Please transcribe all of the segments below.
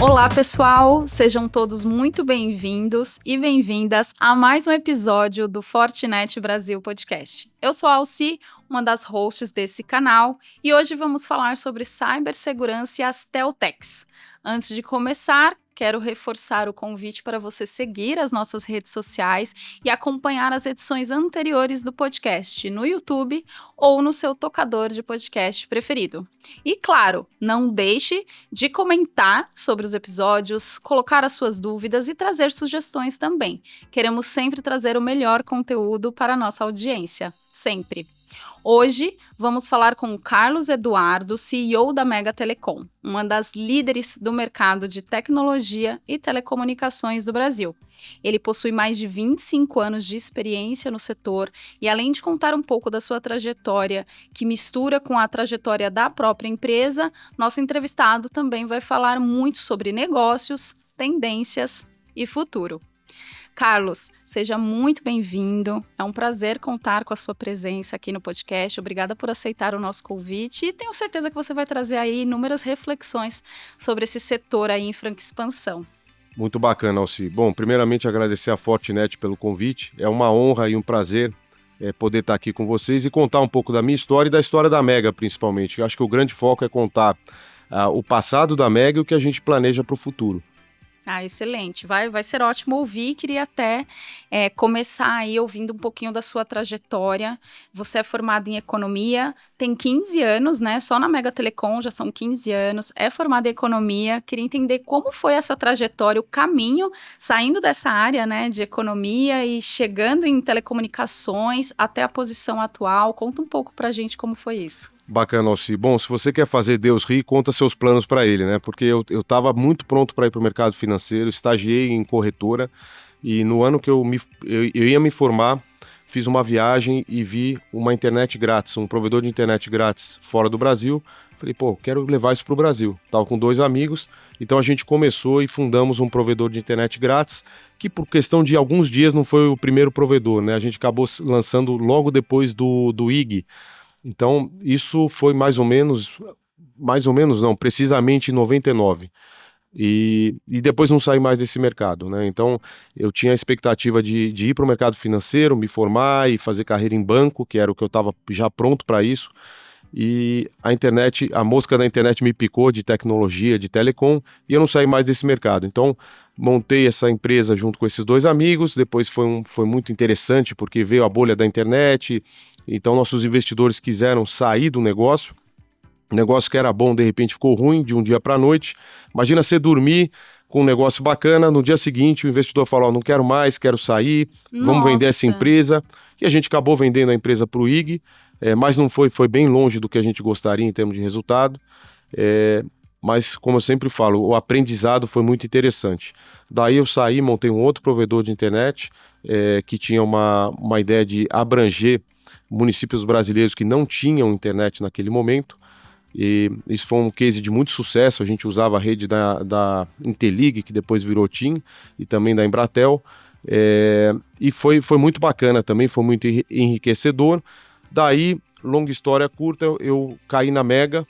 Olá, pessoal! Sejam todos muito bem-vindos e bem-vindas a mais um episódio do Fortinet Brasil Podcast. Eu sou a Alci, uma das hosts desse canal, e hoje vamos falar sobre cibersegurança e as Teltechs. Antes de começar, quero reforçar o convite para você seguir as nossas redes sociais e acompanhar as edições anteriores do podcast no YouTube ou no seu tocador de podcast preferido. E claro, não deixe de comentar sobre os episódios, colocar as suas dúvidas e trazer sugestões também. Queremos sempre trazer o melhor conteúdo para a nossa audiência, sempre. Hoje, vamos falar com o Carlos Eduardo, CEO da Mega Telecom, uma das líderes do mercado de tecnologia e telecomunicações do Brasil. Ele possui mais de 25 anos de experiência no setor e, além de contar um pouco da sua trajetória, que mistura com a trajetória da própria empresa, nosso entrevistado também vai falar muito sobre negócios, tendências e futuro. Carlos, seja muito bem-vindo. É um prazer contar com a sua presença aqui no podcast. Obrigada por aceitar o nosso convite e tenho certeza que você vai trazer aí inúmeras reflexões sobre esse setor aí em franca expansão. Muito bacana, Alci. Bom, primeiramente agradecer a Fortinet pelo convite. É uma honra e um prazer poder estar aqui com vocês e contar um pouco da minha história e da história da Mega, principalmente. Eu acho que o grande foco é contar o passado da Mega e o que a gente planeja para o futuro. Ah, excelente. Vai ser ótimo ouvir. Queria até começar aí ouvindo um pouquinho da sua trajetória. Você é formado em economia, tem 15 anos, né? Só na Mega Telecom já são 15 anos. É formado em economia. Queria entender como foi essa trajetória, o caminho, saindo dessa área, né, de economia e chegando em telecomunicações até a posição atual. Conta um pouco pra gente como foi isso. Bacana, Alci. Bom, se você quer fazer Deus rir, conta seus planos para ele, né? Porque eu estava muito pronto para ir para o mercado financeiro, estagiei em corretora e no ano que eu ia me formar, fiz uma viagem e vi uma internet grátis, um provedor de internet grátis fora do Brasil. Falei, quero levar isso para o Brasil. Estava com 2 amigos, então a gente começou e fundamos um provedor de internet grátis, que por questão de alguns dias não foi o primeiro provedor, né? A gente acabou lançando logo depois do IG. Então, isso foi mais ou menos não, precisamente em 99. E depois não saí mais desse mercado, né? Então, eu tinha a expectativa de ir para o mercado financeiro, me formar e fazer carreira em banco, que era o que eu estava já pronto para isso. E a mosca da internet me picou de tecnologia, de telecom, e eu não saí mais desse mercado. Então, montei essa empresa junto com esses 2 amigos. Depois foi muito interessante, porque veio a bolha da internet. Então, nossos investidores quiseram sair do negócio. O negócio que era bom, de repente, ficou ruim de um dia para a noite. Imagina você dormir com um negócio bacana, no dia seguinte o investidor falou, não quero mais, quero sair, vamos vender essa empresa. E a gente acabou vendendo a empresa para o IG, mas não foi bem longe do que a gente gostaria em termos de resultado. Mas, como eu sempre falo, o aprendizado foi muito interessante. Daí eu saí, montei um outro provedor de internet, que tinha uma ideia de abranger municípios brasileiros que não tinham internet naquele momento. E isso foi um case de muito sucesso. A gente usava a rede da Intelig, que depois virou TIM, e também da Embratel. E foi muito bacana também, foi muito enriquecedor. Daí, longa história curta, eu caí na Mega.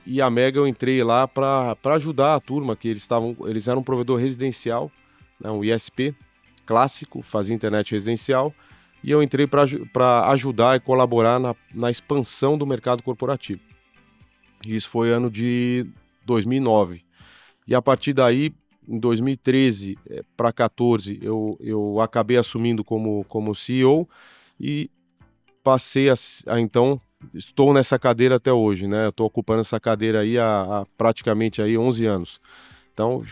E a Mega eu entrei lá para ajudar a turma, que eles eram um provedor residencial, né, um ISP clássico, fazia internet residencial, e eu entrei para ajudar e colaborar na expansão do mercado corporativo. Isso foi ano de 2009. E a partir daí, em 2013 para 2014, eu acabei assumindo como CEO e passei então... Estou nessa cadeira até hoje, né? Estou ocupando essa cadeira aí há praticamente aí 11 anos. Então,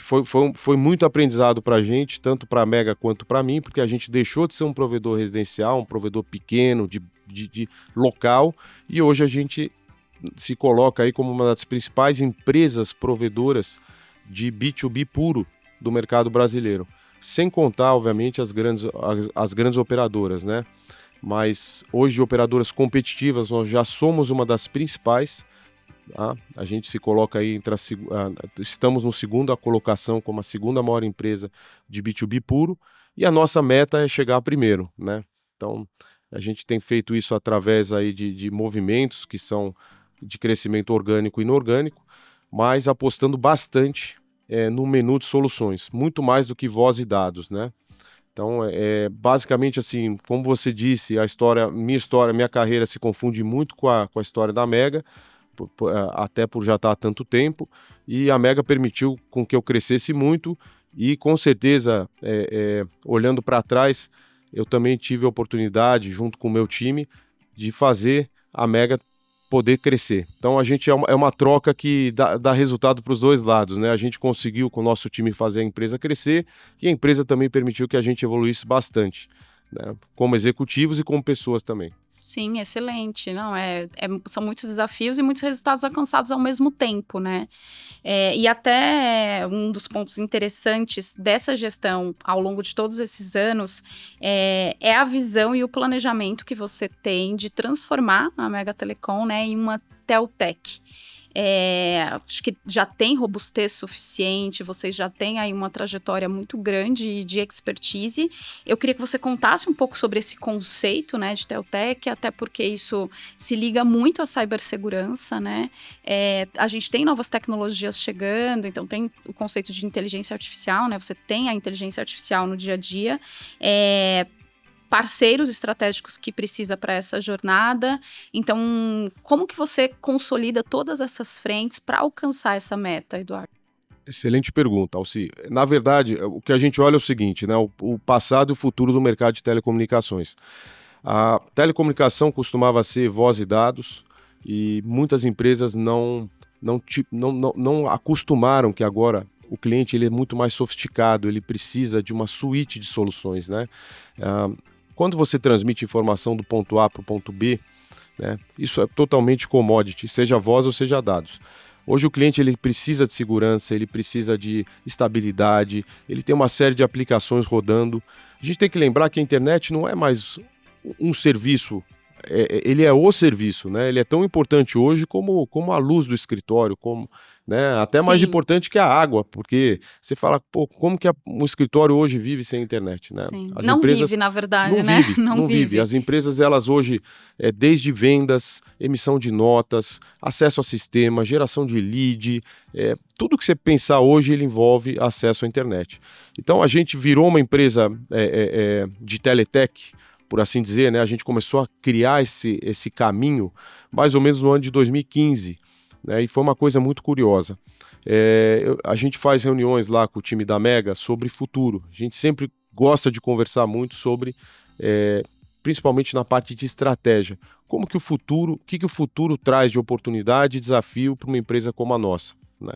foi muito aprendizado para a gente, tanto para a Mega quanto para mim, porque a gente deixou de ser um provedor residencial, um provedor pequeno, de local, e hoje a gente se coloca aí como uma das principais empresas provedoras de B2B puro do mercado brasileiro. Sem contar, obviamente, as grandes operadoras, né? Mas hoje, operadoras competitivas, nós já somos uma das principais. Tá? A gente se coloca aí, estamos no segunda colocação como a segunda maior empresa de B2B puro, e a nossa meta é chegar primeiro, né? Então, a gente tem feito isso através aí de movimentos que são de crescimento orgânico e inorgânico, mas apostando bastante no menu de soluções, muito mais do que voz e dados, né? Então, basicamente assim, como você disse, minha carreira se confunde muito com a história da Mega, até por já estar há tanto tempo, e a Mega permitiu com que eu crescesse muito, e com certeza, olhando para trás, eu também tive a oportunidade, junto com o meu time, de fazer a Mega poder crescer. Então a gente é uma troca que dá resultado para os dois lados, né? A gente conseguiu com o nosso time fazer a empresa crescer, e a empresa também permitiu que a gente evoluísse bastante, né? Como executivos e como pessoas também. Sim, excelente. Não, são muitos desafios e muitos resultados alcançados ao mesmo tempo, né? E até um dos pontos interessantes dessa gestão ao longo de todos esses anos é a visão e o planejamento que você tem de transformar a Mega Telecom, né, em uma teltech. Acho que já tem robustez suficiente, vocês já têm aí uma trajetória muito grande de expertise. Eu queria que você contasse um pouco sobre esse conceito, né, de teltech, até porque isso se liga muito à cibersegurança, né? A gente tem novas tecnologias chegando, então tem o conceito de inteligência artificial, né? Você tem a inteligência artificial no dia a dia, parceiros estratégicos que precisa para essa jornada. Então, como que você consolida todas essas frentes para alcançar essa meta, Eduardo? Excelente pergunta, Alci. Na verdade, o que a gente olha é o seguinte, né? O passado e o futuro do mercado de telecomunicações. A telecomunicação costumava ser voz e dados, e muitas empresas não acostumaram que agora o cliente ele é muito mais sofisticado, ele precisa de uma suíte de soluções, né? Quando você transmite informação do ponto A para o ponto B, né, isso é totalmente commodity, seja voz ou seja dados. Hoje o cliente ele precisa de segurança, ele precisa de estabilidade, ele tem uma série de aplicações rodando. A gente tem que lembrar que a internet não é mais um serviço, ele é o serviço, né? Ele é tão importante hoje como a luz do escritório, né? Até mais Sim. importante que a água, porque você fala, pô, como que um escritório hoje vive sem internet, né? Sim. As Não empresas vive, na verdade, não né? vive, Não vive. As empresas, elas hoje, desde vendas, emissão de notas, acesso a sistema, geração de lead, tudo que você pensar hoje, ele envolve acesso à internet. Então, a gente virou uma empresa de teletech, por assim dizer, né? A gente começou a criar esse caminho mais ou menos no ano de 2015, né? E foi uma coisa muito curiosa. A gente faz reuniões lá com o time da Mega sobre futuro. A gente sempre gosta de conversar muito sobre, principalmente na parte de estratégia. O que o futuro traz de oportunidade e desafio para uma empresa como a nossa, né?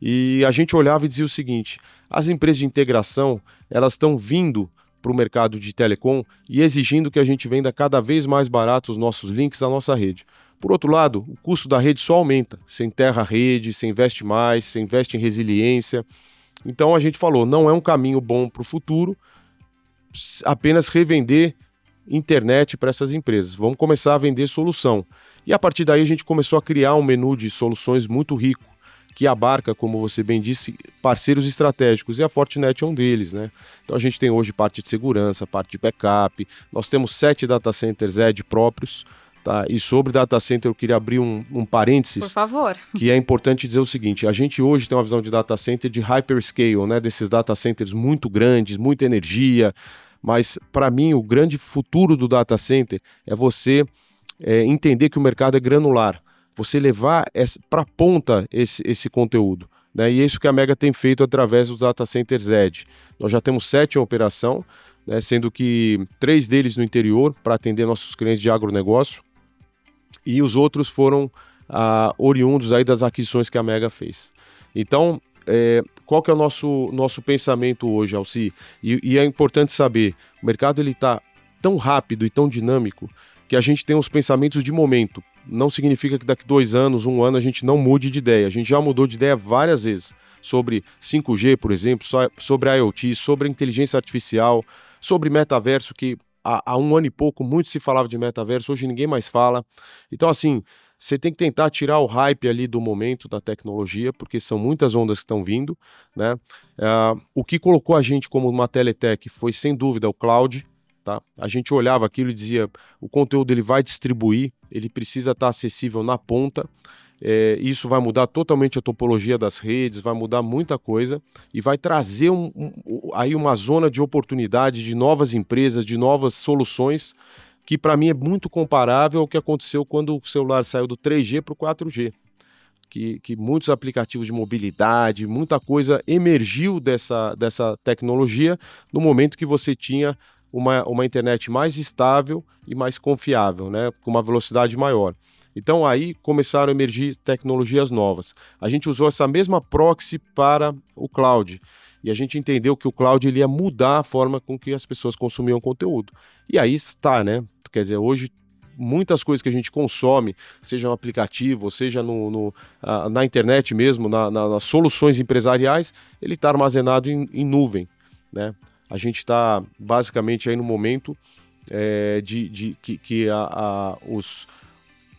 E a gente olhava e dizia o seguinte: as empresas de integração, elas estão vindo para o mercado de telecom e exigindo que a gente venda cada vez mais barato os nossos links da nossa rede. Por outro lado, o custo da rede só aumenta. Você enterra a rede, você investe mais, você investe em resiliência. Então a gente falou, não é um caminho bom para o futuro apenas revender internet para essas empresas. Vamos começar a vender solução. E a partir daí a gente começou a criar um menu de soluções muito rico, que abarca, como você bem disse, parceiros estratégicos, e a Fortinet é um deles, né? Então a gente tem hoje parte de segurança, parte de backup, nós temos 7 data centers Edge próprios, tá? E sobre data center eu queria abrir um parênteses. Por favor. Que é importante dizer o seguinte: a gente hoje tem uma visão de data center de hyperscale, né? Desses data centers muito grandes, muita energia, mas para mim o grande futuro do data center é você entender que o mercado é granular, você levar para a ponta esse conteúdo, né? E é isso que a Mega tem feito através dos data centers Edge. Nós já temos 7 em operação, né? Sendo que 3 deles no interior para atender nossos clientes de agronegócio, e os outros foram oriundos aí das aquisições que a Mega fez. Então, qual que é o nosso pensamento hoje, Alci? E é importante saber, o mercado está tão rápido e tão dinâmico que a gente tem os pensamentos de momento. Não significa que daqui 2 anos, 1 ano, a gente não mude de ideia. A gente já mudou de ideia várias vezes. Sobre 5G, por exemplo, sobre IoT, sobre inteligência artificial, sobre metaverso, que há 1 ano e pouco muito se falava de metaverso, hoje ninguém mais fala. Então, assim, você tem que tentar tirar o hype ali do momento da tecnologia, porque são muitas ondas que estão vindo, né? O que colocou a gente como uma teletech foi, sem dúvida, o cloud. Tá? A gente olhava aquilo e dizia, o conteúdo ele vai distribuir, ele precisa estar acessível na ponta, Isso vai mudar totalmente a topologia das redes, vai mudar muita coisa e vai trazer aí uma zona de oportunidade de novas empresas, de novas soluções, que para mim é muito comparável ao que aconteceu quando o celular saiu do 3G para o 4G. Que muitos aplicativos de mobilidade, muita coisa emergiu dessa tecnologia no momento que você tinha uma internet mais estável e mais confiável, né, com uma velocidade maior. Então aí começaram a emergir tecnologias novas. A gente usou essa mesma proxy para o cloud e a gente entendeu que o cloud ele ia mudar a forma com que as pessoas consumiam conteúdo. E aí está, né? Quer dizer, hoje muitas coisas que a gente consome, seja no aplicativo, seja na internet mesmo, nas soluções empresariais, ele está armazenado em nuvem, né? A gente está basicamente aí no momento que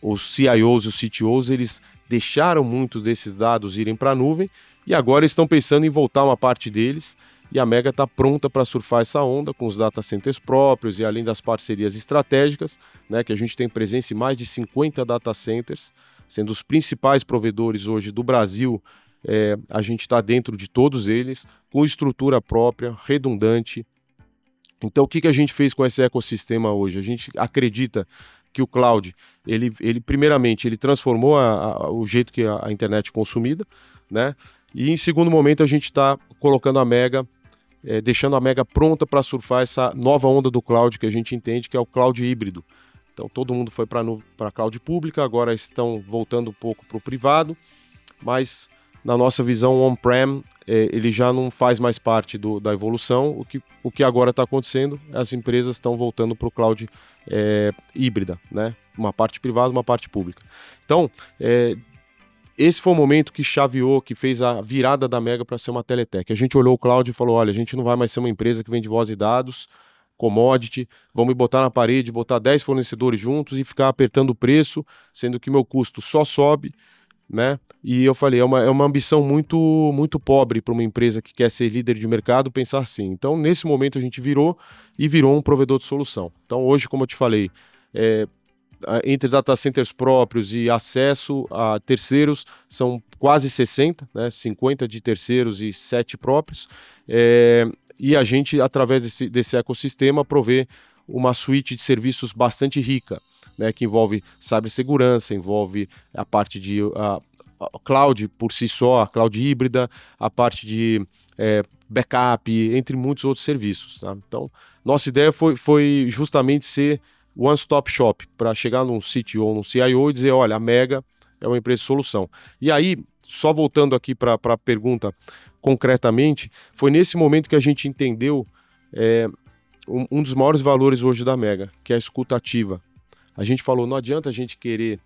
os CIOs e os CTOs, eles deixaram muito desses dados irem para a nuvem e agora estão pensando em voltar uma parte deles, e a Mega está pronta para surfar essa onda com os data centers próprios e além das parcerias estratégicas, né, que a gente tem presença em mais de 50 data centers, sendo os principais provedores hoje do Brasil. A gente está dentro de todos eles, com estrutura própria, redundante. Então, o que a gente fez com esse ecossistema hoje? A gente acredita que o cloud, ele primeiramente, ele transformou o jeito que a internet é consumida, né? E em segundo momento, a gente está colocando a Mega, deixando a Mega pronta para surfar essa nova onda do cloud que a gente entende que é o cloud híbrido. Então, todo mundo foi para a cloud pública, agora estão voltando um pouco para o privado, mas na nossa visão on-prem, ele já não faz mais parte da evolução. O que agora está acontecendo, as empresas estão voltando para o cloud híbrida, né? Uma parte privada, uma parte pública. Então, esse foi o momento que chaveou, que fez a virada da Mega para ser uma teletech. A gente olhou o cloud e falou, olha, a gente não vai mais ser uma empresa que vende voz e dados, commodity, vamos me botar na parede, botar 10 fornecedores juntos e ficar apertando o preço, sendo que meu custo só sobe, né? E eu falei, é uma ambição muito, muito pobre para uma empresa que quer ser líder de mercado pensar assim. Então, nesse momento, a gente virou um provedor de solução. Então, hoje, como eu te falei, entre data centers próprios e acesso a terceiros, são quase 60, né? 50 de terceiros e 7 próprios. E a gente, através desse ecossistema, provê uma suíte de serviços bastante rica, né, que envolve cibersegurança, envolve a parte de a cloud por si só, a cloud híbrida, a parte de backup, entre muitos outros serviços. Tá? Então, nossa ideia foi justamente ser one-stop shop, para chegar num CTO ou num CIO e dizer, olha, a Mega é uma empresa de solução. E aí, só voltando aqui para a pergunta concretamente, foi nesse momento que a gente entendeu um dos maiores valores hoje da Mega, que é a escuta ativa. A gente falou, não adianta a gente querer...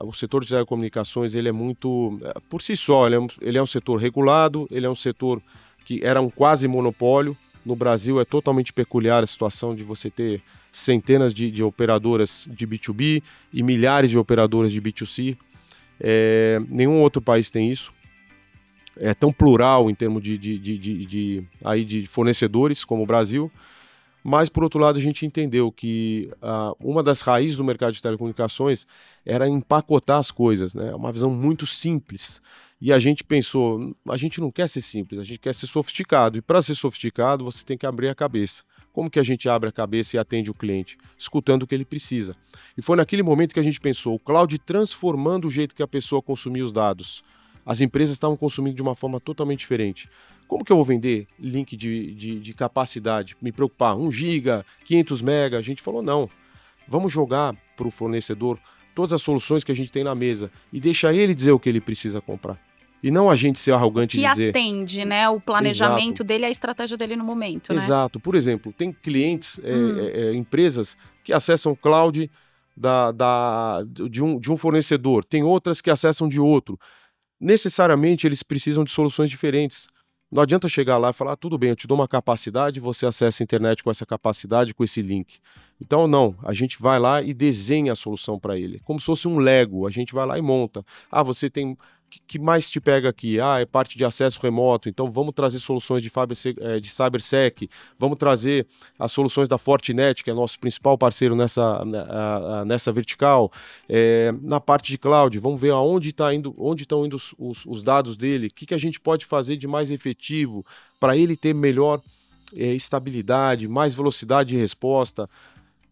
o setor de telecomunicações, ele é muito... por si só, ele é um setor regulado, ele é um setor que era um quase monopólio. No Brasil é totalmente peculiar a situação de você ter centenas de operadoras de B2B e milhares de operadoras de B2C. Nenhum outro país tem isso. É tão plural em termos de fornecedores como o Brasil. Mas, por outro lado, a gente entendeu que uma das raízes do mercado de telecomunicações era empacotar as coisas, né? Uma visão muito simples. E a gente pensou, a gente não quer ser simples, a gente quer ser sofisticado. E para ser sofisticado, você tem que abrir a cabeça. Como que a gente abre a cabeça e atende o cliente? Escutando o que ele precisa. E foi naquele momento que a gente pensou, o cloud transformando o jeito que a pessoa consumia os dados. As empresas estavam consumindo de uma forma totalmente diferente. Como que eu vou vender link de capacidade? Me preocupar, 1 GB, 500 MB? A gente falou, não. Vamos jogar para o fornecedor todas as soluções que a gente tem na mesa e deixar ele dizer o que ele precisa comprar. E não a gente ser arrogante e dizer... Que atende, né? O planejamento dele, a estratégia dele no momento, né? Exato. Por exemplo, tem clientes, empresas que acessam cloud de um fornecedor. Tem outras que acessam de outro. Necessariamente, eles precisam de soluções diferentes. Não adianta chegar lá e falar, tudo bem, eu te dou uma capacidade, você acessa a internet com essa capacidade, com esse link. Então, não, a gente vai lá e desenha a solução para ele. Como se fosse um Lego, a gente vai lá e monta. Você tem que mais te pega aqui? É parte de acesso remoto, então vamos trazer soluções de CyberSec, vamos trazer as soluções da Fortinet, que é nosso principal parceiro nessa vertical. Na parte de cloud, vamos ver onde estão indo os dados dele, o que a gente pode fazer de mais efetivo para ele ter melhor estabilidade, mais velocidade de resposta.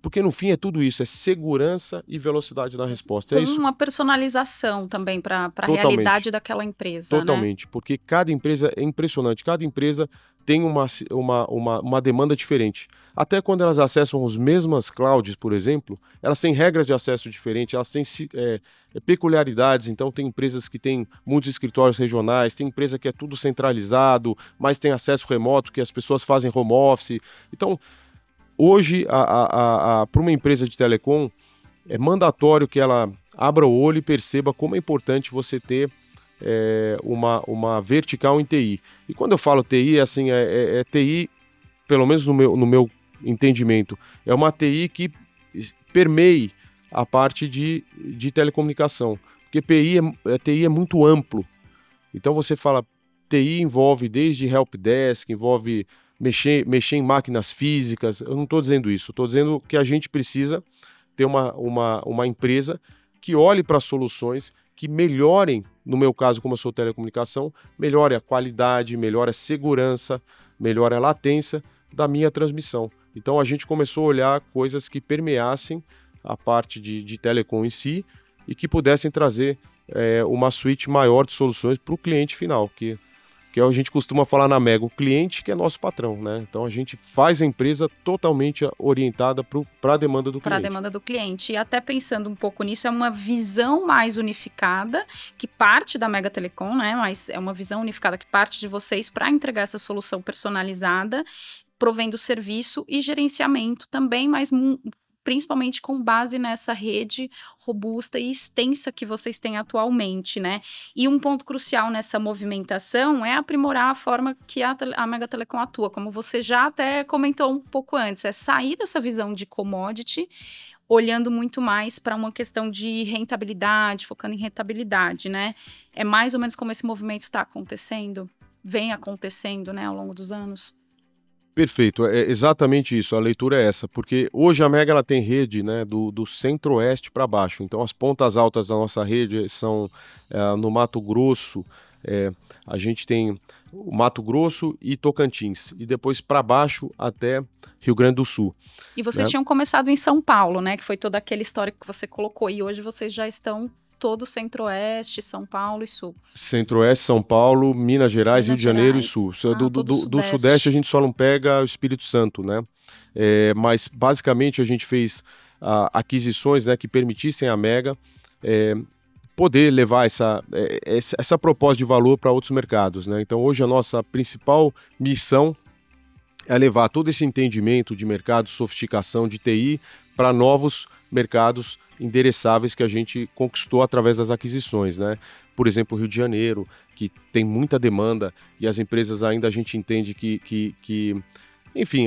Porque no fim é tudo isso, é segurança e velocidade na resposta. Com é isso. uma personalização também para a realidade daquela empresa, Totalmente, né? Porque cada empresa é impressionante, cada empresa tem uma demanda diferente. Até quando elas acessam as mesmas clouds, por exemplo, elas têm regras de acesso diferentes, elas têm peculiaridades. Então tem empresas que têm muitos escritórios regionais, tem empresa que é tudo centralizado, mas tem acesso remoto, que as pessoas fazem home office. Então, hoje, para uma empresa de telecom, é mandatório que ela abra o olho e perceba como é importante você ter uma vertical em TI. E quando eu falo TI, assim, é TI, pelo menos no meu entendimento, é uma TI que permeie a parte de telecomunicação. Porque TI é muito amplo. Então você fala, TI envolve desde helpdesk, envolve mexer em máquinas físicas. Eu não estou dizendo isso, estou dizendo que a gente precisa ter uma empresa que olhe para soluções que melhorem, no meu caso, como eu sou telecomunicação, melhore a qualidade, melhore a segurança, melhore a latência da minha transmissão. Então a gente começou a olhar coisas que permeassem a parte de telecom em si e que pudessem trazer uma suíte maior de soluções para o cliente final, que a gente costuma falar na Mega, o cliente que é nosso patrão, né? Então a gente faz a empresa totalmente orientada para a demanda do cliente. Para a demanda do cliente. E até pensando um pouco nisso, é uma visão mais unificada, que parte da Mega Telecom, né? Mas é uma visão unificada que parte de vocês para entregar essa solução personalizada, provendo serviço e gerenciamento também, mas principalmente com base nessa rede robusta e extensa que vocês têm atualmente, né? E um ponto crucial nessa movimentação é aprimorar a forma que a Mega Telecom atua, como você já até comentou um pouco antes, é sair dessa visão de commodity, olhando muito mais para uma questão de rentabilidade, focando em rentabilidade, né? É mais ou menos como esse movimento está acontecendo, vem acontecendo, né, ao longo dos anos. Perfeito, é exatamente isso, a leitura é essa, porque hoje a Mega ela tem rede, né, do centro-oeste para baixo, então as pontas altas da nossa rede são no Mato Grosso, a gente tem o Mato Grosso e Tocantins, e depois para baixo até Rio Grande do Sul. E vocês tinham começado em São Paulo, né, que foi toda aquela história que você colocou, e hoje vocês já estão todo Centro-Oeste, São Paulo e Sul. Centro-Oeste, São Paulo, Minas Gerais, Rio de Janeiro e Sul. Do Sudeste a gente só não pega o Espírito Santo, né? Mas basicamente a gente fez aquisições, né, que permitissem a Mega poder levar essa proposta de valor para outros mercados, né? Então hoje a nossa principal missão é levar todo esse entendimento de mercado, sofisticação de TI para novos mercados endereçáveis que a gente conquistou através das aquisições, né? Por exemplo, o Rio de Janeiro, que tem muita demanda e as empresas ainda a gente entende que enfim,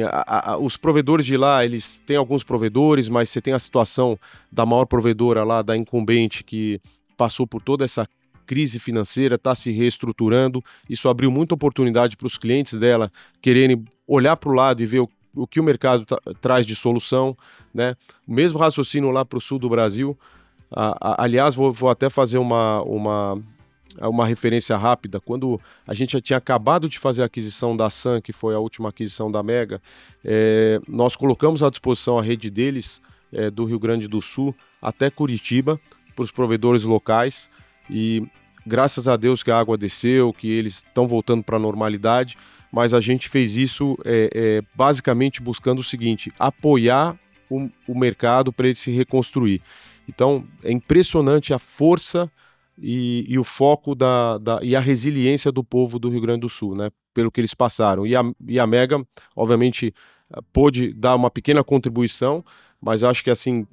os provedores de lá, eles têm alguns provedores, mas você tem a situação da maior provedora lá, da incumbente, que passou por toda essa crise financeira, está se reestruturando. Isso abriu muita oportunidade para os clientes dela quererem olhar para o lado e ver o que o mercado traz de solução, né? O mesmo raciocínio lá para o sul do Brasil. Aliás, vou até fazer uma referência rápida. Quando a gente já tinha acabado de fazer a aquisição da Sun, que foi a última aquisição da Mega, nós colocamos à disposição a rede deles, do Rio Grande do Sul até Curitiba, para os provedores locais, e graças a Deus que a água desceu, que eles estão voltando para a normalidade, mas a gente fez isso basicamente buscando o seguinte: apoiar o mercado para ele se reconstruir. Então, é impressionante a força e o foco e a resiliência do povo do Rio Grande do Sul, né? Pelo que eles passaram. E a Mega, obviamente, pôde dar uma pequena contribuição, mas acho que assim,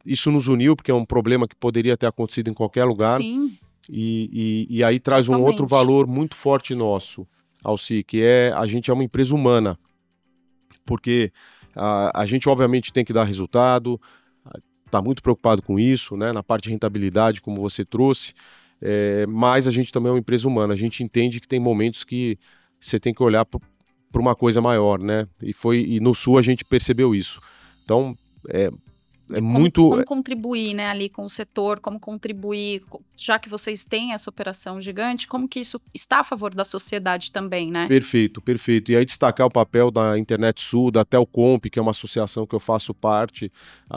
isso nos uniu, porque é um problema que poderia ter acontecido em qualquer lugar. Sim. E aí traz Totalmente. Um outro valor muito forte nosso, Alci, que a gente é uma empresa humana, porque a gente obviamente tem que dar resultado, está muito preocupado com isso, né, na parte de rentabilidade, como você trouxe, mas a gente também é uma empresa humana. A gente entende que tem momentos que você tem que olhar para uma coisa maior, né? E no Sul a gente percebeu isso. Então, Como contribuir, né, ali com o setor, como contribuir, já que vocês têm essa operação gigante, como que isso está a favor da sociedade também, né? Perfeito, perfeito. E aí destacar o papel da Internet Sul, da Telcomp, que é uma associação que eu faço parte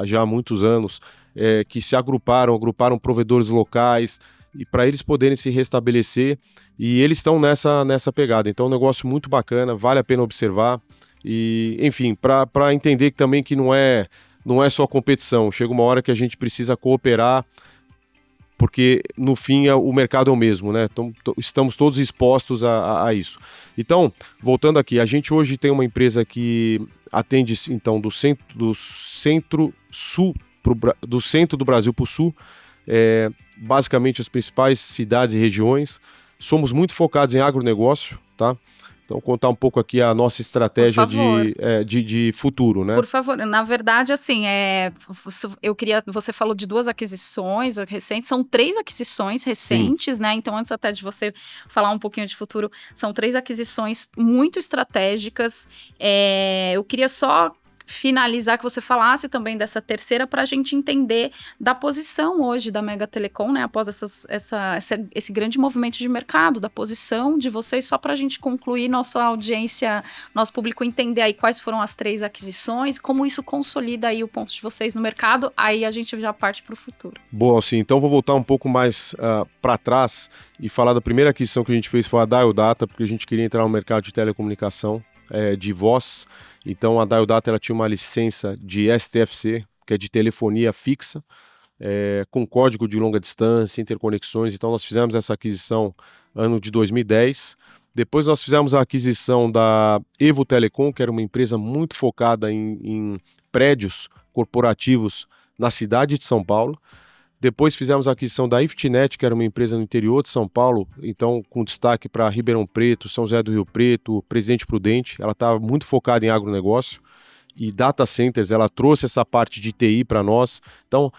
já há muitos anos, que se agruparam provedores locais, e para eles poderem se restabelecer, e eles estão nessa pegada. Então é um negócio muito bacana, vale a pena observar, e enfim, para entender que também que não é só competição, chega uma hora que a gente precisa cooperar, porque no fim o mercado é o mesmo, né? Então, estamos todos expostos a isso. Então, voltando aqui, a gente hoje tem uma empresa que atende então do centro do Brasil para o sul, basicamente as principais cidades e regiões. Somos muito focados em agronegócio, tá? Então, contar um pouco aqui a nossa estratégia de futuro, né? Por favor, na verdade, assim, você falou de 2 aquisições recentes, são 3 aquisições recentes, sim, né? Então, antes até de você falar um pouquinho de futuro, são 3 aquisições muito estratégicas. Eu queria só finalizar que você falasse também dessa terceira para a gente entender da posição hoje da Mega Telecom, né, após esse grande movimento de mercado, da posição de vocês, só para a gente concluir nossa audiência, nosso público entender aí quais foram as 3 aquisições, como isso consolida aí o ponto de vocês no mercado, aí a gente já parte para o futuro. Bom, sim, então vou voltar um pouco mais para trás e falar da primeira aquisição que a gente fez, foi a Dial Data, porque a gente queria entrar no mercado de telecomunicação, de voz. Então a Dial Data ela tinha uma licença de STFC, que é de telefonia fixa, com código de longa distância, interconexões. Então nós fizemos essa aquisição ano de 2010. Depois nós fizemos a aquisição da Evo Telecom, que era uma empresa muito focada em prédios corporativos na cidade de São Paulo. Depois fizemos a aquisição da Iftnet, que era uma empresa no interior de São Paulo, então com destaque para Ribeirão Preto, São José do Rio Preto, Presidente Prudente. Ela estava muito focada em agronegócio e data centers, ela trouxe essa parte de TI para nós. Então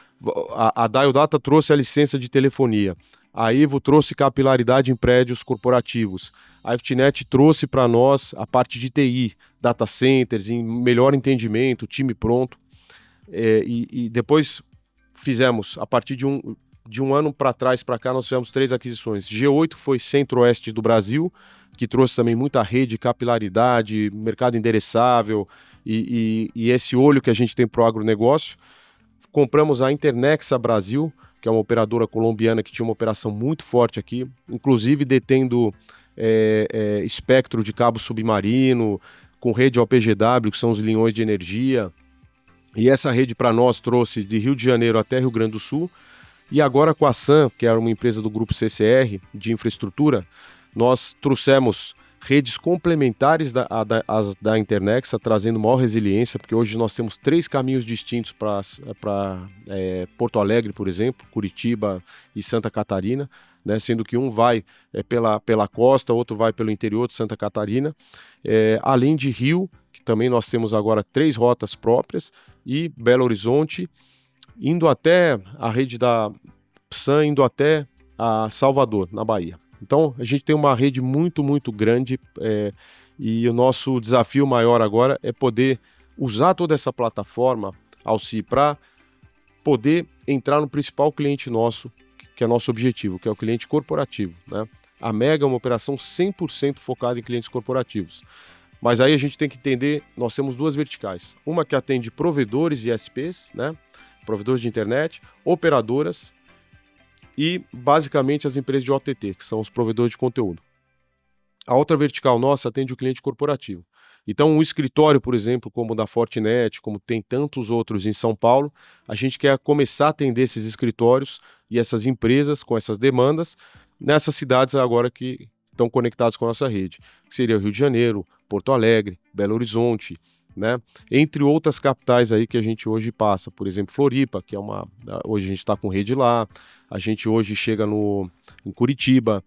a Dial Data trouxe a licença de telefonia, a Evo trouxe capilaridade em prédios corporativos, a Iftnet trouxe para nós a parte de TI, data centers, em melhor entendimento, time pronto, e depois fizemos, a partir de um ano para trás para cá, nós fizemos 3 aquisições. G8 foi centro-oeste do Brasil, que trouxe também muita rede, capilaridade, mercado endereçável e esse olho que a gente tem para o agronegócio. Compramos a Internexa Brasil, que é uma operadora colombiana que tinha uma operação muito forte aqui, inclusive detendo espectro de cabo submarino, com rede OPGW, que são os linhões de energia. E essa rede para nós trouxe de Rio de Janeiro até Rio Grande do Sul. E agora com a SAM, que era uma empresa do grupo CCR de infraestrutura, nós trouxemos redes complementares da Internexa, trazendo maior resiliência, porque hoje nós temos 3 caminhos distintos para Porto Alegre, por exemplo, Curitiba e Santa Catarina, né, sendo que um vai pela costa, outro vai pelo interior de Santa Catarina, além de Rio, que também nós temos agora 3 rotas próprias, e Belo Horizonte, indo até a rede da PSAN, indo até a Salvador, na Bahia. Então, a gente tem uma rede muito, muito grande, e o nosso desafio maior agora é poder usar toda essa plataforma, Alci, para poder entrar no principal cliente nosso, que é nosso objetivo, que é o cliente corporativo, né? A Mega é uma operação 100% focada em clientes corporativos. Mas aí a gente tem que entender, nós temos 2 verticais. Uma que atende provedores e ISPs, né? Provedores de internet, operadoras e basicamente as empresas de OTT, que são os provedores de conteúdo. A outra vertical nossa atende o cliente corporativo. Então um escritório, por exemplo, como o da Fortinet, como tem tantos outros em São Paulo, a gente quer começar a atender esses escritórios e essas empresas com essas demandas nessas cidades agora que estão conectados com a nossa rede, que seria o Rio de Janeiro, Porto Alegre, Belo Horizonte, né? Entre outras capitais aí que a gente hoje passa, por exemplo, Floripa, que hoje a gente está com rede lá, a gente hoje chega em Curitiba,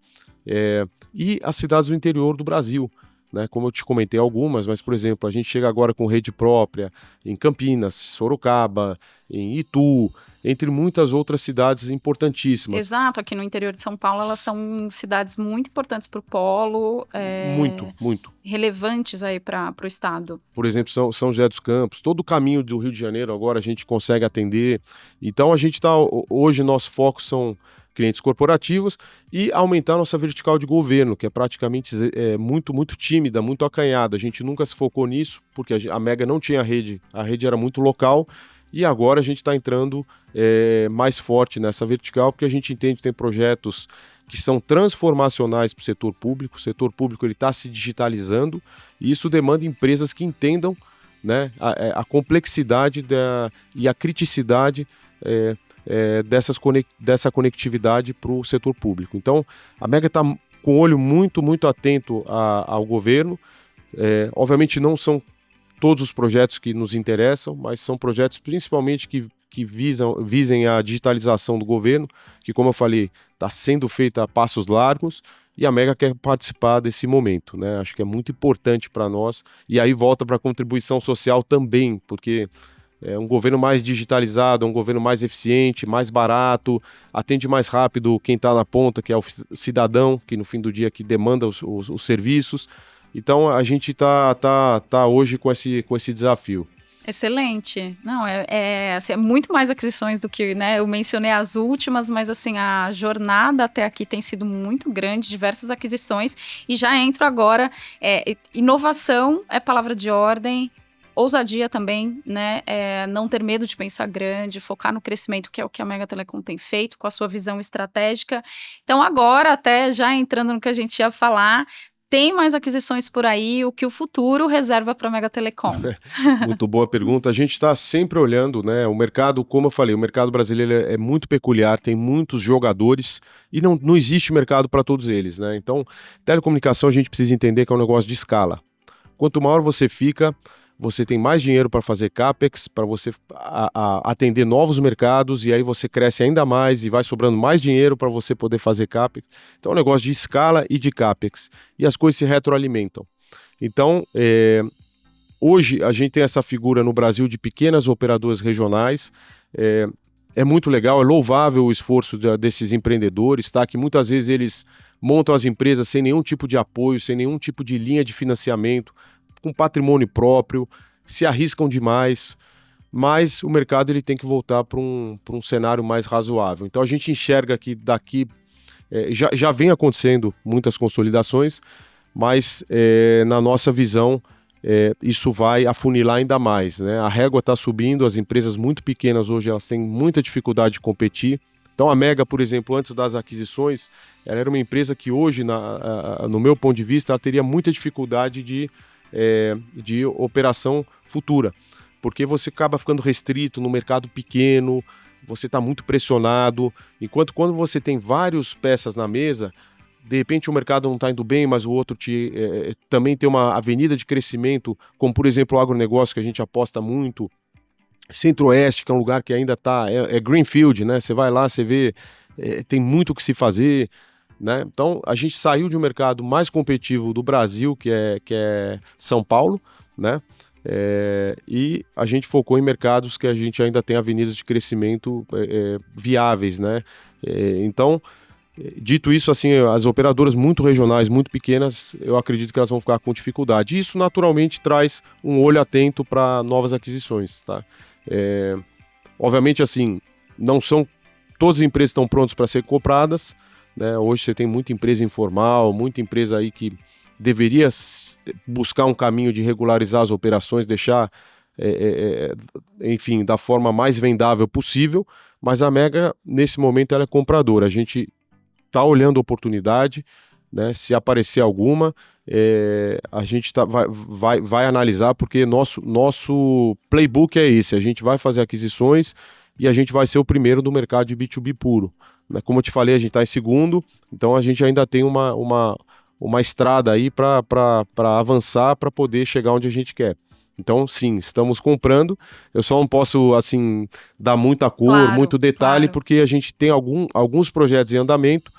e as cidades do interior do Brasil, né? Como eu te comentei algumas, mas, por exemplo, a gente chega agora com rede própria em Campinas, Sorocaba, em Itu, entre muitas outras cidades importantíssimas. Exato, aqui no interior de São Paulo, elas são cidades muito importantes para o polo, Muito. relevantes aí para o estado. Por exemplo, São José dos Campos, todo o caminho do Rio de Janeiro agora a gente consegue atender. Então a gente está, hoje nosso foco são clientes corporativos e aumentar nossa vertical de governo, que é praticamente muito tímida, muito acanhada. A gente nunca se focou nisso, porque a Mega não tinha rede, a rede era muito local, e agora a gente está entrando mais forte nessa vertical, porque a gente entende que tem projetos que são transformacionais para o setor público. O setor público está se digitalizando, e isso demanda empresas que entendam, né, a complexidade e a criticidade dessa conectividade para o setor público. Então, a Mega está com o olho muito atento ao governo. Obviamente não são todos os projetos que nos interessam, mas são projetos principalmente que visem a digitalização do governo, que, como eu falei, está sendo feita a passos largos, e a Mega quer participar desse momento, né? Acho que é muito importante para nós, e aí volta para a contribuição social também, porque é um governo mais digitalizado, um governo mais eficiente, mais barato, atende mais rápido quem está na ponta, que é o cidadão, que no fim do dia que demanda os serviços. Então a gente tá hoje com esse desafio. Excelente. Não, assim, é muito mais aquisições do que, né, eu mencionei as últimas, mas assim, a jornada até aqui tem sido muito grande, diversas aquisições, e já entro agora, inovação é palavra de ordem, ousadia também, né, não ter medo de pensar grande, focar no crescimento, que é o que a Mega Telecom tem feito, com a sua visão estratégica. Então agora, até já entrando no que a gente ia falar, tem mais aquisições por aí, o que o futuro reserva para a Mega Telecom? Muito boa pergunta. A gente está sempre olhando, né? O mercado, como eu falei, o mercado brasileiro é muito peculiar, tem muitos jogadores e não existe mercado para todos eles, né? Então, telecomunicação a gente precisa entender que é um negócio de escala. Quanto maior você fica, você tem mais dinheiro para fazer CAPEX, para você atender novos mercados, e aí você cresce ainda mais e vai sobrando mais dinheiro para você poder fazer CAPEX. Então é um negócio de escala e de CAPEX, e as coisas se retroalimentam. Então, hoje a gente tem essa figura no Brasil de pequenas operadoras regionais. É muito legal, é louvável o esforço desses empreendedores, tá? Que muitas vezes eles montam as empresas sem nenhum tipo de apoio, sem nenhum tipo de linha de financiamento, com patrimônio próprio, se arriscam demais, mas o mercado ele tem que voltar para um cenário mais razoável. Então a gente enxerga que daqui já vem acontecendo muitas consolidações, mas na nossa visão isso vai afunilar ainda mais, né? A régua está subindo, as empresas muito pequenas hoje elas têm muita dificuldade de competir. Então a Mega, por exemplo, antes das aquisições, ela era uma empresa que hoje, no meu ponto de vista, ela teria muita dificuldade de operação futura, porque você acaba ficando restrito no mercado pequeno, você está muito pressionado, enquanto quando você tem várias peças na mesa, de repente o mercado não está indo bem, mas o outro também tem uma avenida de crescimento, como por exemplo o agronegócio, que a gente aposta muito, Centro-Oeste, que é um lugar que ainda está, greenfield, né? Você vai lá, você vê, tem muito o que se fazer, né? Então a gente saiu de um mercado mais competitivo do Brasil, que é São Paulo, né? E a gente focou em mercados que a gente ainda tem avenidas de crescimento viáveis, né? Então, dito isso, assim, as operadoras muito regionais, muito pequenas, eu acredito que elas vão ficar com dificuldade. Isso naturalmente traz um olho atento para novas aquisições, tá? Obviamente, assim, não são todas as empresas estão prontas para ser compradas, né? Hoje você tem muita empresa informal, muita empresa aí que deveria buscar um caminho de regularizar as operações, deixar, enfim, da forma mais vendável possível, mas a Mega, nesse momento, ela é compradora. A gente está olhando a oportunidade, né? Se aparecer alguma, a gente vai analisar, porque nosso playbook é esse, a gente vai fazer aquisições e a gente vai ser o primeiro do mercado de B2B puro. Como eu te falei, a gente está em segundo, então a gente ainda tem uma estrada aí para avançar, para poder chegar onde a gente quer. Então, sim, estamos comprando. Eu só não posso, assim, dar muita cor, muito detalhe, claro, porque a gente tem alguns projetos em andamento,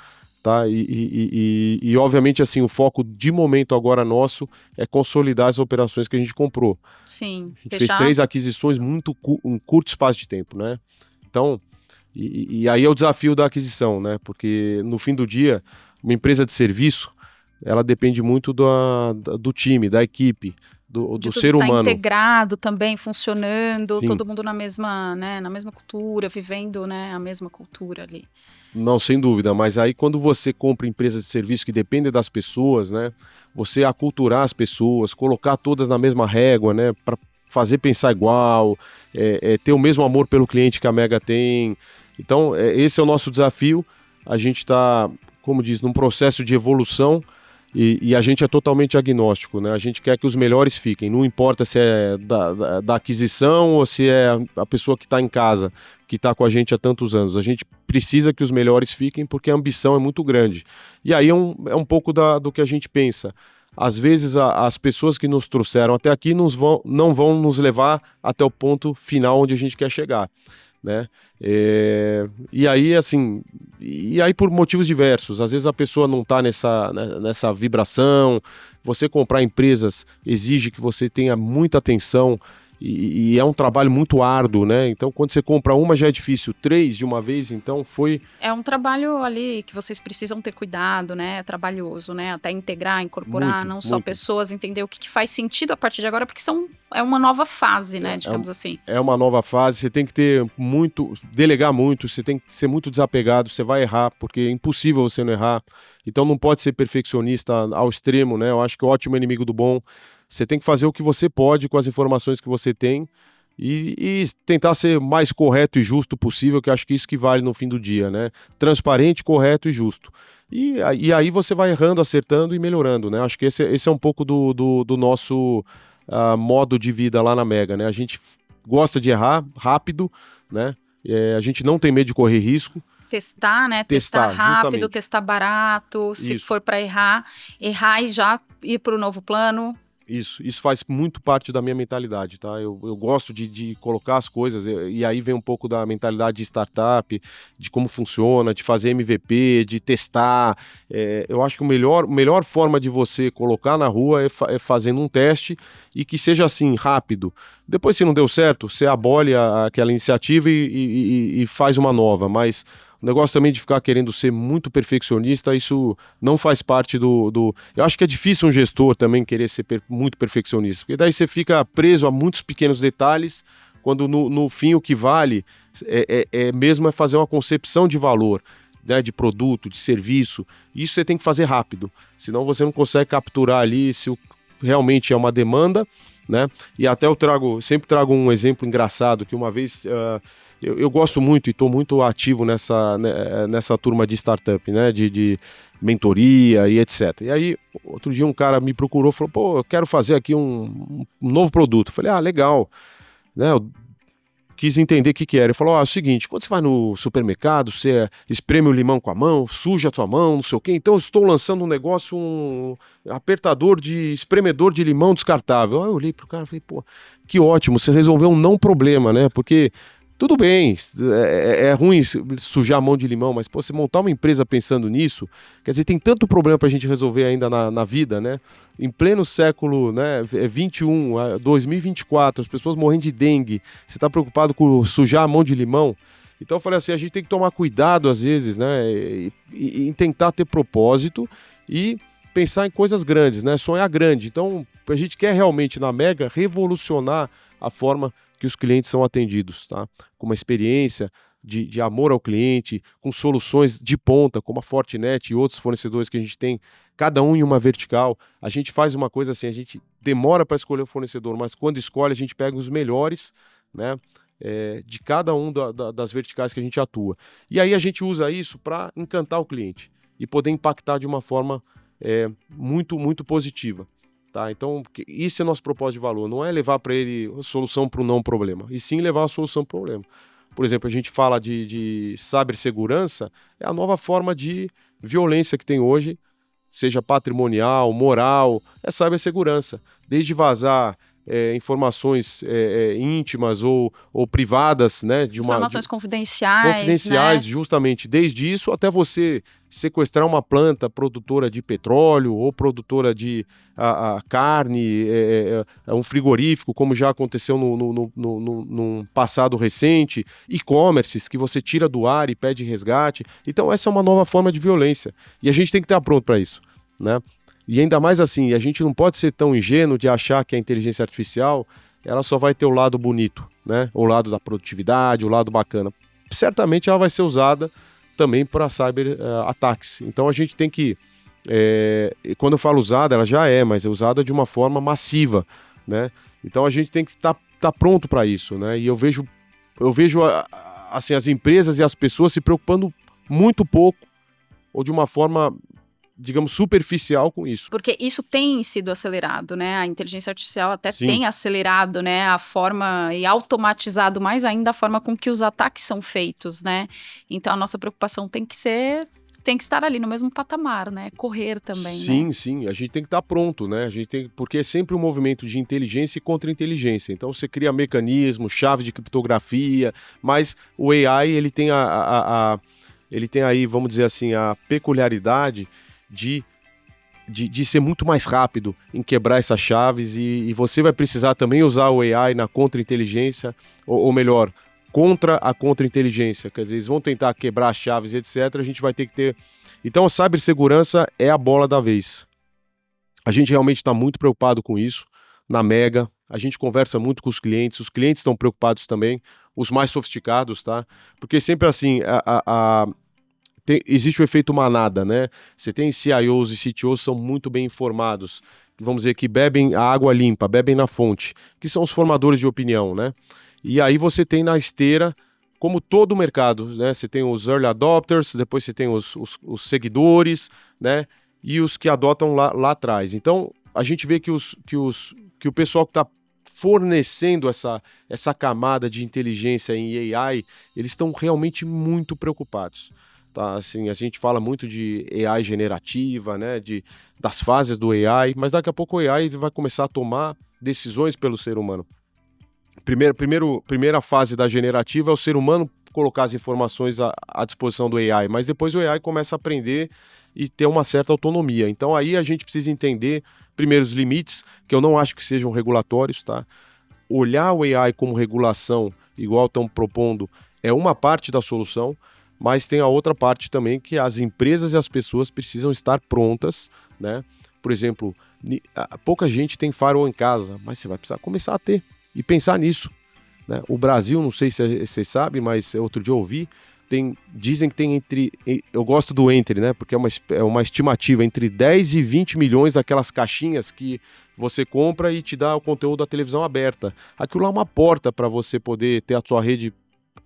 tá? E obviamente, assim, o foco de momento agora nosso é consolidar as operações que a gente comprou. Sim. A gente fez 3 aquisições em curto espaço de tempo, né? Então, e aí é o desafio da aquisição, né? Porque no fim do dia, uma empresa de serviço, ela depende muito do time, da equipe, do ser humano. Estar integrado também, funcionando, Sim. todo mundo na mesma, né, na mesma cultura, vivendo, né, a mesma cultura ali. Não, sem dúvida, mas aí quando você compra empresas de serviço que dependem das pessoas, né? Você aculturar as pessoas, colocar todas na mesma régua, né? Para fazer pensar igual, ter o mesmo amor pelo cliente que a Mega tem. Então, esse é o nosso desafio. A gente está, como diz, num processo de evolução e a gente é totalmente agnóstico, né? A gente quer que os melhores fiquem. Não importa se é da aquisição ou se é a pessoa que está em casa, que está com a gente há tantos anos. A gente precisa que os melhores fiquem porque a ambição é muito grande. E aí é um pouco do que a gente pensa. Às vezes as pessoas que nos trouxeram até aqui não vão nos levar até o ponto final onde a gente quer chegar, né? E aí, assim, por motivos diversos. Às vezes a pessoa não está nessa vibração. Você comprar empresas exige que você tenha muita atenção e é um trabalho muito árduo, né? Então, quando você compra uma já é difícil, 3 de uma vez, então foi... É um trabalho ali que vocês precisam ter cuidado, né? É trabalhoso, né? Até integrar, incorporar, Muito, não só muito. pessoas, entender o que faz sentido a partir de agora, porque é uma nova fase, né? Digamos assim. É uma nova fase, você tem que delegar muito, você tem que ser muito desapegado, você vai errar, porque é impossível você não errar. Então não pode ser perfeccionista ao extremo, né? Eu acho que o ótimo é inimigo do bom. Você tem que fazer o que você pode com as informações que você tem e tentar ser mais correto e justo possível, que eu acho que isso que vale no fim do dia, né? Transparente, correto e justo. E aí você vai errando, acertando e melhorando, né? Acho que esse é um pouco do nosso modo de vida lá na Mega, né? A gente gosta de errar rápido, né? A gente não tem medo de correr risco. Testar, né? Testar rápido, justamente. Testar barato, se Isso. for para errar e já ir para o novo plano. Isso faz muito parte da minha mentalidade, tá? Eu gosto de colocar as coisas, e aí vem um pouco da mentalidade de startup, de como funciona, de fazer MVP, de testar. Eu acho que a melhor forma de você colocar na rua é fazendo um teste e que seja assim, rápido. Depois, se não deu certo, você abole aquela iniciativa e faz uma nova, mas... O negócio também de ficar querendo ser muito perfeccionista, isso não faz parte do... Eu acho que é difícil um gestor também querer ser muito perfeccionista, porque daí você fica preso a muitos pequenos detalhes, quando no fim o que vale mesmo fazer uma concepção de valor, né, de produto, de serviço. Isso você tem que fazer rápido, senão você não consegue capturar ali se realmente é uma demanda, né? E até sempre trago um exemplo engraçado, que uma vez... Eu gosto muito e estou muito ativo nessa turma de startup, né? De mentoria e etc. E aí, outro dia um cara me procurou e falou, pô, eu quero fazer aqui um novo produto. Eu falei, legal. Né? Eu quis entender o que era. Ele falou, é o seguinte, quando você vai no supermercado, você espreme o limão com a mão, suja a tua mão, não sei o quê. Então eu estou lançando um negócio, um espremedor de limão descartável. Aí eu olhei pro cara e falei, pô, que ótimo, você resolveu um não problema, né? Porque... Tudo bem, é ruim sujar a mão de limão, mas você montar uma empresa pensando nisso, quer dizer, tem tanto problema pra gente resolver ainda na vida, né? Em pleno século, né, 21, 2024, as pessoas morrendo de dengue, você tá preocupado com sujar a mão de limão? Então eu falei assim, a gente tem que tomar cuidado às vezes, né, e tentar ter propósito e pensar em coisas grandes, né, sonhar grande. Então a gente quer realmente na Mega revolucionar a forma que os clientes são atendidos, tá? Com uma experiência de amor ao cliente, com soluções de ponta, como a Fortinet e outros fornecedores que a gente tem, cada um em uma vertical. A gente faz uma coisa assim, a gente demora para escolher o fornecedor, mas quando escolhe a gente pega os melhores, né? De cada um das verticais que a gente atua. E aí a gente usa isso para encantar o cliente e poder impactar de uma forma muito, muito positiva. Tá? Então, isso é nosso propósito de valor, não é levar para ele a solução para o não problema, e sim levar a solução para o problema. Por exemplo, a gente fala de cibersegurança, é a nova forma de violência que tem hoje, seja patrimonial, moral, é cibersegurança. Desde vazar informações íntimas ou privadas, né? Informações confidenciais. Confidenciais, né? Justamente. Desde isso até você sequestrar uma planta produtora de petróleo ou produtora de carne, um frigorífico, como já aconteceu num passado recente, e-commerces que você tira do ar e pede resgate. Então essa é uma nova forma de violência e a gente tem que estar pronto para isso, né? E ainda mais assim, a gente não pode ser tão ingênuo de achar que a inteligência artificial ela só vai ter o lado bonito, né? O lado da produtividade, o lado bacana. Certamente ela vai ser usada também para cyber-ataques. Então a gente tem que, quando eu falo usada, ela já mas é usada de uma forma massiva, né? Então a gente tem que estar pronto para isso, né? E eu vejo assim, as empresas e as pessoas se preocupando muito pouco ou de uma forma, digamos, superficial com isso. Porque isso tem sido acelerado, né? A inteligência artificial até Sim. tem acelerado, né, a forma e automatizado mais ainda a forma com que os ataques são feitos, né? Então a nossa preocupação tem que estar ali no mesmo patamar, né? Correr também, Sim, né? sim. A gente tem que estar pronto, né? Porque é sempre um movimento de inteligência e contra-inteligência. Então você cria mecanismos, chave de criptografia, mas o AI ele tem ele tem aí, vamos dizer assim, a peculiaridade de ser muito mais rápido em quebrar essas chaves e você vai precisar também usar o AI na contra-inteligência, ou melhor, contra a contra-inteligência. Quer dizer, eles vão tentar quebrar as chaves, etc. A gente vai ter que ter... Então, a cibersegurança é a bola da vez. A gente realmente está muito preocupado com isso, na Mega. A gente conversa muito com os clientes estão preocupados também, os mais sofisticados, tá? Porque sempre assim, existe o efeito manada, né? Você tem CIOs e CTOs que são muito bem informados, vamos dizer que bebem a água limpa, bebem na fonte, que são os formadores de opinião, né? E aí você tem na esteira, como todo o mercado, né? Você tem os early adopters, depois você tem os seguidores, né? E os que adotam lá atrás. Então, a gente vê que o pessoal que está fornecendo essa camada de inteligência em AI, eles estão realmente muito preocupados. Tá, assim, a gente fala muito de AI generativa, né, das fases do AI, mas daqui a pouco o AI vai começar a tomar decisões pelo ser humano. Primeira fase da generativa é o ser humano colocar as informações à disposição do AI, mas depois o AI começa a aprender e ter uma certa autonomia. Então aí a gente precisa entender, primeiro, os limites, que eu não acho que sejam regulatórios, tá? Olhar o AI como regulação, igual estão propondo, é uma parte da solução, mas tem a outra parte também que as empresas e as pessoas precisam estar prontas, né? Por exemplo, pouca gente tem firewall em casa, mas você vai precisar começar a ter e pensar nisso, né? O Brasil, não sei se vocês sabem, mas outro dia eu ouvi, dizem que tem eu gosto do entre, né? Porque é uma estimativa, entre 10 e 20 milhões daquelas caixinhas que você compra e te dá o conteúdo da televisão aberta. Aquilo lá é uma porta para você poder ter a sua rede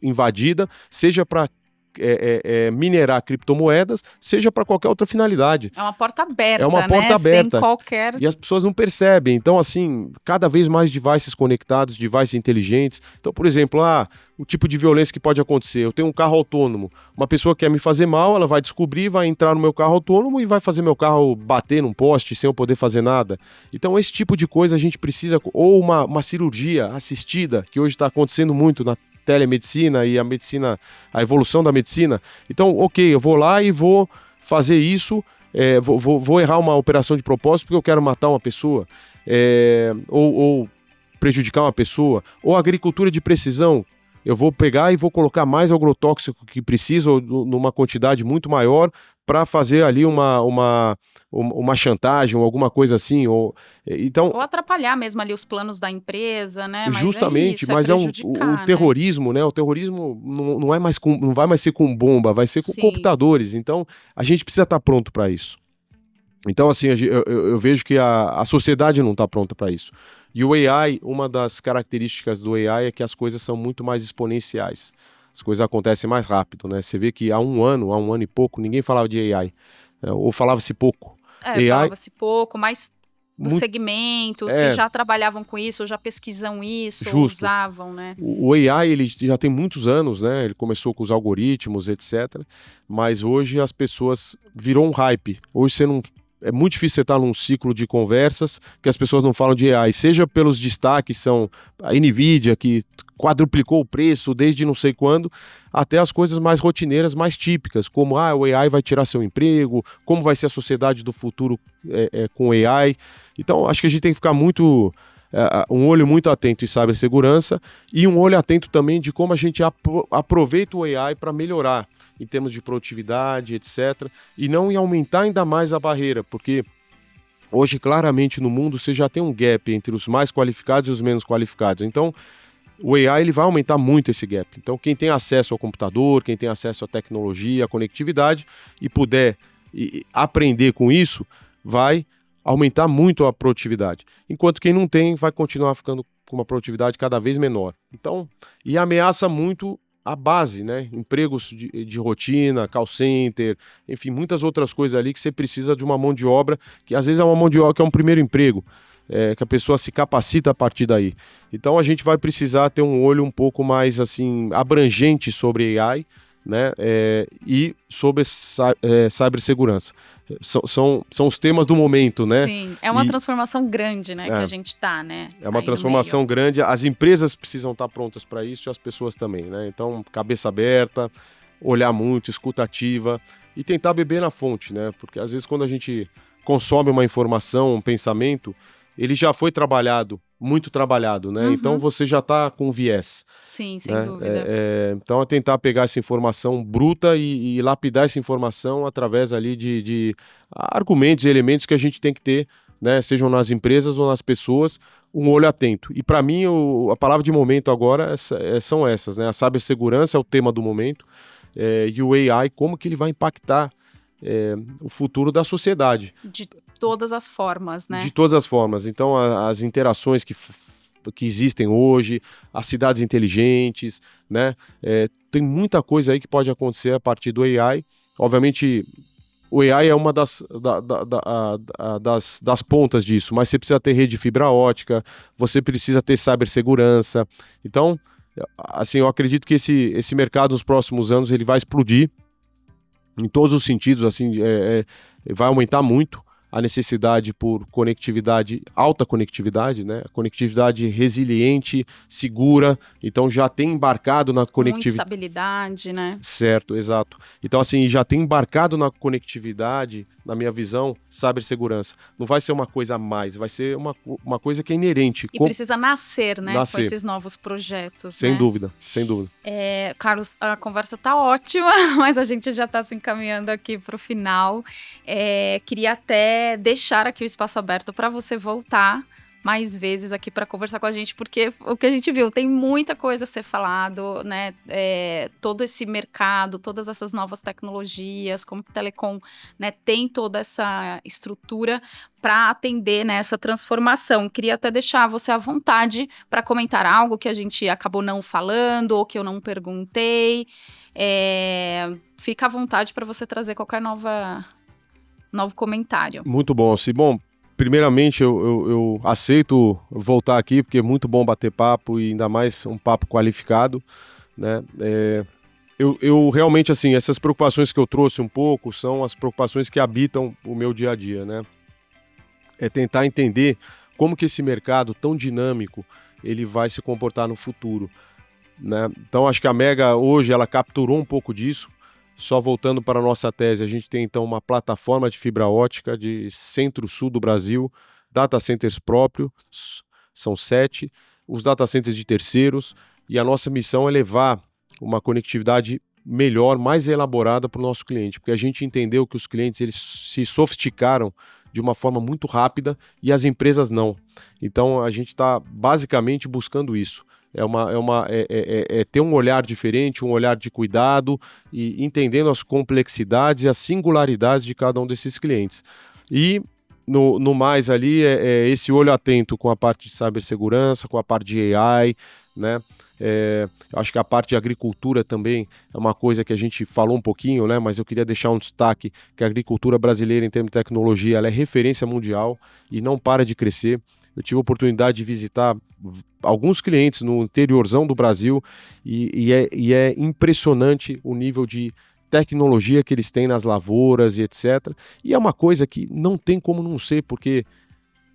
invadida, seja para minerar criptomoedas, seja para qualquer outra finalidade. É uma porta aberta, É uma porta aberta. Sem qualquer... E as pessoas não percebem. Então, assim, cada vez mais devices conectados, devices inteligentes. Então, por exemplo, o tipo de violência que pode acontecer. Eu tenho um carro autônomo. Uma pessoa quer me fazer mal, ela vai descobrir, vai entrar no meu carro autônomo e vai fazer meu carro bater num poste sem eu poder fazer nada. Então, esse tipo de coisa a gente precisa... Ou uma cirurgia assistida, que hoje está acontecendo muito na telemedicina e a evolução da medicina. Então, ok, eu vou lá e vou fazer isso, vou errar uma operação de propósito porque eu quero matar uma pessoa, ou prejudicar uma pessoa, ou agricultura de precisão. Eu vou pegar e vou colocar mais agrotóxico que precisa, ou numa quantidade muito maior, para fazer ali uma chantagem ou alguma coisa assim. Ou atrapalhar mesmo ali os planos da empresa, né? Mas justamente, mas o terrorismo, né? O terrorismo não vai mais ser com bomba, vai ser com computadores. Então, a gente precisa estar pronto para isso. Então, assim, eu vejo que a sociedade não está pronta para isso. E o AI, uma das características do AI é que as coisas são muito mais exponenciais. As coisas acontecem mais rápido, né? Você vê que há um ano e pouco, ninguém falava de AI. Ou falava-se pouco. Falava-se pouco, mas os segmentos que já trabalhavam com isso, já pesquisam isso, ou usavam, né? O AI, ele já tem muitos anos, né? Ele começou com os algoritmos, etc. Mas hoje as pessoas... Virou um hype. Hoje você não é muito difícil você estar num ciclo de conversas que as pessoas não falam de AI, seja pelos destaques, são a Nvidia, que quadruplicou o preço desde não sei quando, até as coisas mais rotineiras, mais típicas, como o AI vai tirar seu emprego, como vai ser a sociedade do futuro com AI. Então, acho que a gente tem que ficar um olho muito atento em cibersegurança e um olho atento também de como a gente aproveita o AI para melhorar em termos de produtividade, etc. E não em aumentar ainda mais a barreira, porque hoje, claramente, no mundo, você já tem um gap entre os mais qualificados e os menos qualificados. Então, o AI ele vai aumentar muito esse gap. Então, quem tem acesso ao computador, quem tem acesso à tecnologia, à conectividade e puder aprender com isso, vai aumentar muito a produtividade. Enquanto quem não tem, vai continuar ficando com uma produtividade cada vez menor. Então, e ameaça muito a base, né? Empregos de rotina, call center, enfim, muitas outras coisas ali que você precisa de uma mão de obra, que às vezes é uma mão de obra que é um primeiro emprego, que a pessoa se capacita a partir daí. Então a gente vai precisar ter um olho um pouco mais assim abrangente sobre AI, né? E sobre cibersegurança. São os temas do momento, né? Sim, é uma transformação grande, né, que a gente está, né? É uma transformação grande, as empresas precisam estar prontas para isso e as pessoas também, né? Então, cabeça aberta, olhar muito, escuta ativa e tentar beber na fonte, né? Porque às vezes quando a gente consome uma informação, um pensamento, ele já foi muito trabalhado, né? Então você já está com viés. Sim, sem dúvida. Então é tentar pegar essa informação bruta e lapidar essa informação através ali de argumentos e elementos que a gente tem que ter, né? Sejam nas empresas ou nas pessoas, um olho atento. E para mim a palavra de momento agora são essas, né? A cibersegurança é o tema do momento e o AI, como que ele vai impactar o futuro da sociedade. De todas as formas, né? De todas as formas. Então, as interações que existem hoje, as cidades inteligentes, né? Tem muita coisa aí que pode acontecer a partir do AI. Obviamente, o AI é uma das pontas disso, mas você precisa ter rede de fibra ótica, você precisa ter cibersegurança. Então, assim, eu acredito que esse mercado nos próximos anos ele vai explodir em todos os sentidos, assim, vai aumentar muito a necessidade por conectividade, alta conectividade, né? Conectividade resiliente, segura, então já tem embarcado na conectividade. Muita estabilidade, né? Certo, exato. Então, assim, já tem embarcado na conectividade, na minha visão, cibersegurança. Não vai ser uma coisa a mais, vai ser uma coisa que é inerente. E precisa nascer, né? Nascer. Com esses novos projetos, sem né? dúvida, sem dúvida. Carlos, a conversa tá ótima, mas a gente já tá se encaminhando aqui pro final. Queria até deixar aqui o espaço aberto para você voltar mais vezes aqui para conversar com a gente, porque o que a gente viu, tem muita coisa a ser falado, né? Todo esse mercado, todas essas novas tecnologias, como o Telecom, né, tem toda essa estrutura para atender, né, essa transformação. Queria até deixar você à vontade para comentar algo que a gente acabou não falando ou que eu não perguntei. Fica à vontade para você trazer qualquer novo comentário. Muito bom, Alci. Bom, primeiramente eu aceito voltar aqui, porque é muito bom bater papo e ainda mais um papo qualificado, né? Eu realmente, assim, essas preocupações que eu trouxe um pouco são as preocupações que habitam o meu dia a dia, né? É tentar entender como que esse mercado tão dinâmico ele vai se comportar no futuro, né? Então, acho que a Mega hoje ela capturou um pouco disso. Só voltando para a nossa tese, a gente tem então uma plataforma de fibra ótica de centro-sul do Brasil, data centers próprios, são 7, os data centers de terceiros, e a nossa missão é levar uma conectividade melhor, mais elaborada para o nosso cliente, porque a gente entendeu que os clientes eles se sofisticaram de uma forma muito rápida e as empresas não. Então a gente está basicamente buscando isso. É ter um olhar diferente, um olhar de cuidado e entendendo as complexidades e as singularidades de cada um desses clientes. E no mais ali esse olho atento com a parte de cibersegurança, com a parte de AI, né? Acho que a parte de agricultura também é uma coisa que a gente falou um pouquinho, né? Mas eu queria deixar um destaque que a agricultura brasileira em termos de tecnologia ela é referência mundial e não para de crescer. Eu tive a oportunidade de visitar alguns clientes no interiorzão do Brasil e é impressionante o nível de tecnologia que eles têm nas lavouras e etc. E é uma coisa que não tem como não ser, porque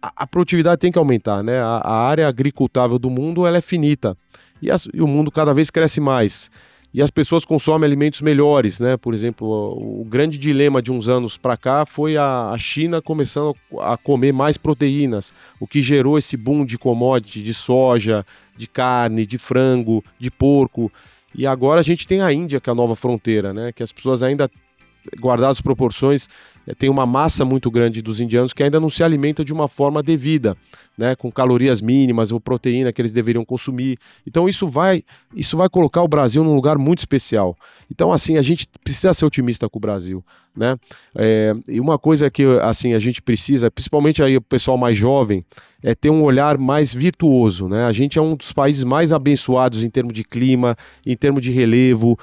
a produtividade tem que aumentar, né? A área agricultável do mundo ela é finita e o mundo cada vez cresce mais. E as pessoas consomem alimentos melhores, né? Por exemplo, o grande dilema de uns anos para cá foi a China começando a comer mais proteínas, o que gerou esse boom de commodity, de soja, de carne, de frango, de porco. E agora a gente tem a Índia, que é a nova fronteira, né? Que as pessoas ainda, guardadas as proporções, tem uma massa muito grande dos indianos que ainda não se alimentam de uma forma devida, né, com calorias mínimas ou proteína que eles deveriam consumir. Então isso vai colocar o Brasil num lugar muito especial. Então assim, a gente precisa ser otimista com o Brasil, né? E uma coisa que assim, a gente precisa, principalmente aí o pessoal mais jovem, é ter um olhar mais virtuoso, né? A gente é um dos países mais abençoados em termos de clima, em termos de relevo,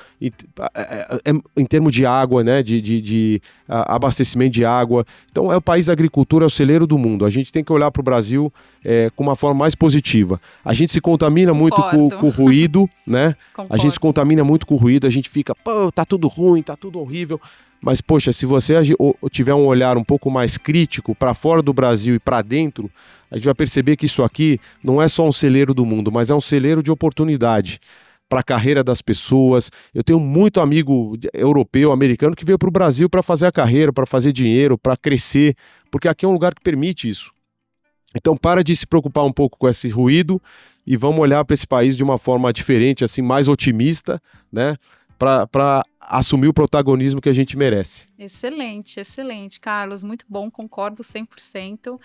em termos de água, né? De abastecimento de água. Então é o país da agricultura, é o celeiro do mundo. A gente tem que olhar para o Brasil com uma forma mais positiva. A gente se contamina muito com o ruído, né? Concordo. A gente se contamina muito com o ruído, a gente fica, pô, tá tudo ruim, tá tudo horrível. Mas, poxa, se você tiver um olhar um pouco mais crítico para fora do Brasil e para dentro, a gente vai perceber que isso aqui não é só um celeiro do mundo, mas é um celeiro de oportunidade para a carreira das pessoas. Eu tenho muito amigo europeu, americano, que veio para o Brasil para fazer a carreira, para fazer dinheiro, para crescer, porque aqui é um lugar que permite isso. Então, para de se preocupar um pouco com esse ruído e vamos olhar para esse país de uma forma diferente, assim, mais otimista, né? Para assumir o protagonismo que a gente merece. Excelente, excelente, Carlos, muito bom, concordo 100%.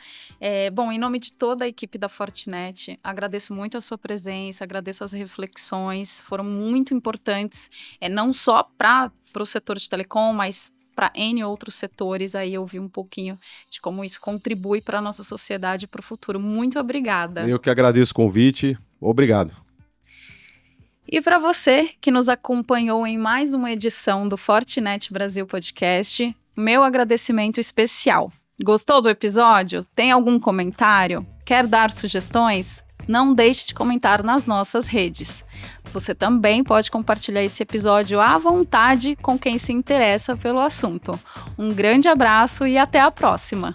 Bom, em nome de toda a equipe da Fortinet, agradeço muito a sua presença, agradeço as reflexões, foram muito importantes, não só para o setor de telecom, mas para N outros setores. Aí eu vi um pouquinho de como isso contribui para a nossa sociedade e para o futuro. Muito obrigada. Eu que agradeço o convite, obrigado. E para você que nos acompanhou em mais uma edição do Fortinet Brasil Podcast, meu agradecimento especial. Gostou do episódio? Tem algum comentário? Quer dar sugestões? Não deixe de comentar nas nossas redes. Você também pode compartilhar esse episódio à vontade com quem se interessa pelo assunto. Um grande abraço e até a próxima!